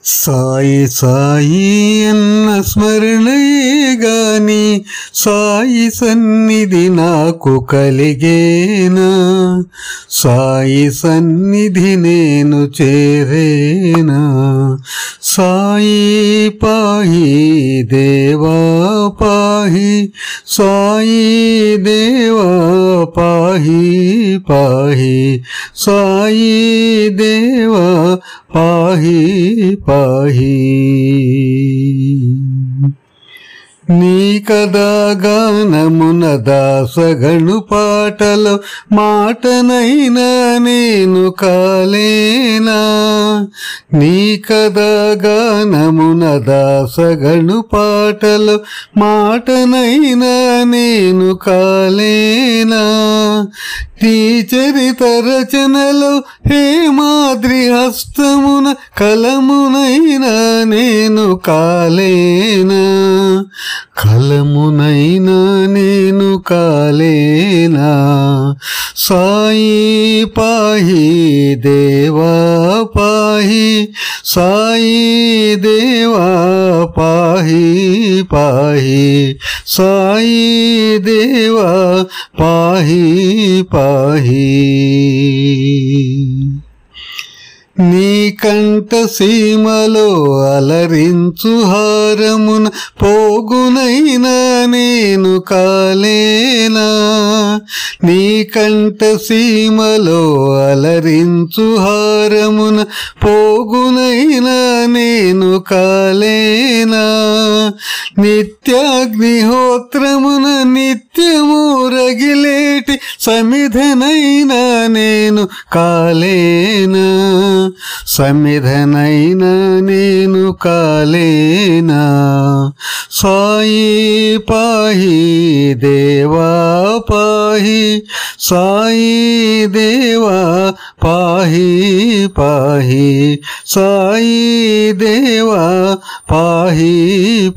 సాయి సాయి అన్న స్మరణయే గాని సాయి సన్నిధి నాకు కలిగేనా, సాయి సన్నిధి నేను చేరేనా. సాయి పాహి దేవా పాహి, సాయి దేవా పాహి పాహి, సాయి దేవా పాహి పాహి. నీ కదా గానమున దాసగణు పాటలో మాటనైనా నేను కాలేనా, నీ కదా గానమున దాసగణు పాటలో మాటనైనా నేను కాలేనా. నీ చరిత రచనలో హేమాద్రి హస్తమున కలమునైనా నేను కాలేనా, కలమునైనా నేను కాలేనా. సాయి పాహి దేవా పాహి, సాయి దేవా పాహి పాహి, సాయి దేవా పాహి పాహి. నీ కంఠ సీమలో అలరించు హారమున పోగునైనా నేను కాలేనా, నీ కంఠ సీమలో అలరించు హారమున పోగునైనా నేను కాలేనా. నిత్యాగ్నిహోత్రమున నిత్యము రగిలేటి సమిధనైనా నేను కాలేనా, సమిధనైనా నేను కాలేనా. సాయి పాహి దేవా పాహి, సాయి దేవా పాహి పాహి, సాయి దేవా పాహి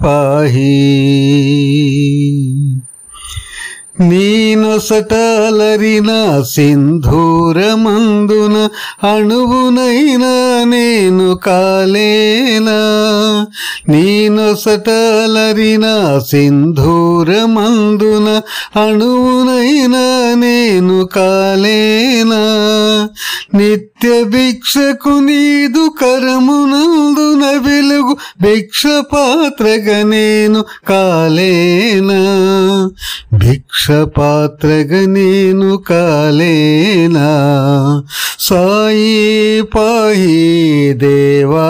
పాహి. నీ నొసటాలరిన సింధూరమందున అణువునైనా నేను కాలేనా, నీ నొసటాలరిన సింధూరమందున అణువునైనా నేను కాలేనా. నిత్య భిక్షకు నీదు కరమునందున వెలుగు భిక్ష పాత్రగా నేను కాలేనా, భిక్ష పాత్రగా నేను కాలేనా. సాయి పాహి దేవా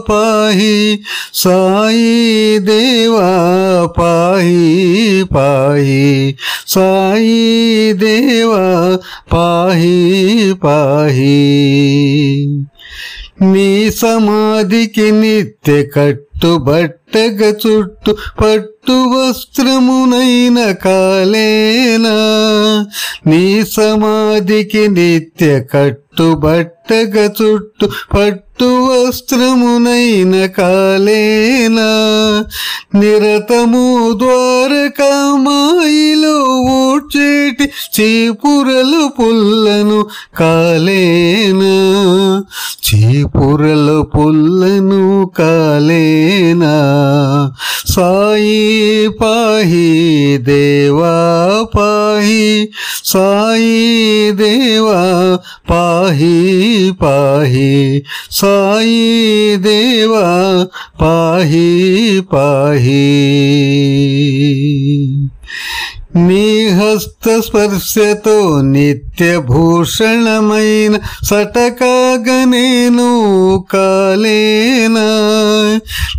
పాహి, సాయి దేవా పాహి పాహి, సాయి దేవా పాహి పాహి. నీ సమాధికి నిత్య కట్టుబట్టగా చుట్టు పట్టు వస్త్రమునైన కాలేనా, నీ సమాధికి నిత్య కట్టుబట్టగా చుట్టు పట్టు వస్త్రమునైన కాలేనా. నిరతము ద్వారకామాయిలో ఊడ్చేటి చీపురలు పుల్లను కాలేనా, చీపురలు పుల్లను కాలేనా. సాయి పాహి దేవా పాహి, సాయి దేవా పాహి పాహి, సాయి దేవా పాహి పాహి. నీ హస్త స్పర్శతో నిత్యభూషణమైన సటకాగా నేను కాలేనా,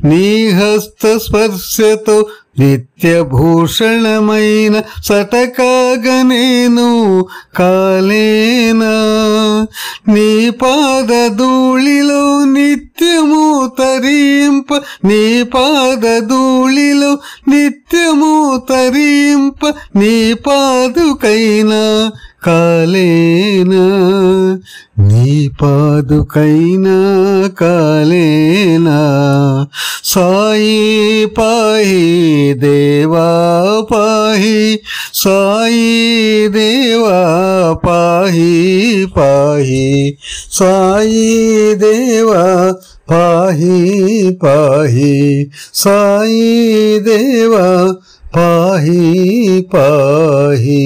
నీ హస్త స్పర్శతో నిత్యభూషణమైన సటకాగా నేను కాలేనా. నీ పాదధూళిలో నిత్యము తరింప, నీ పాదధూళిలో నిత్యము తరింప, నీ పాదుకైనా కాలేనా, నీ పాదుకైనా కాలేనా. సాయి పాహి దేవా పాహి, సాయి దేవా పాహి పాహి సాయి దేవా పాహి పాహి సాయి దేవా పాహి పాహి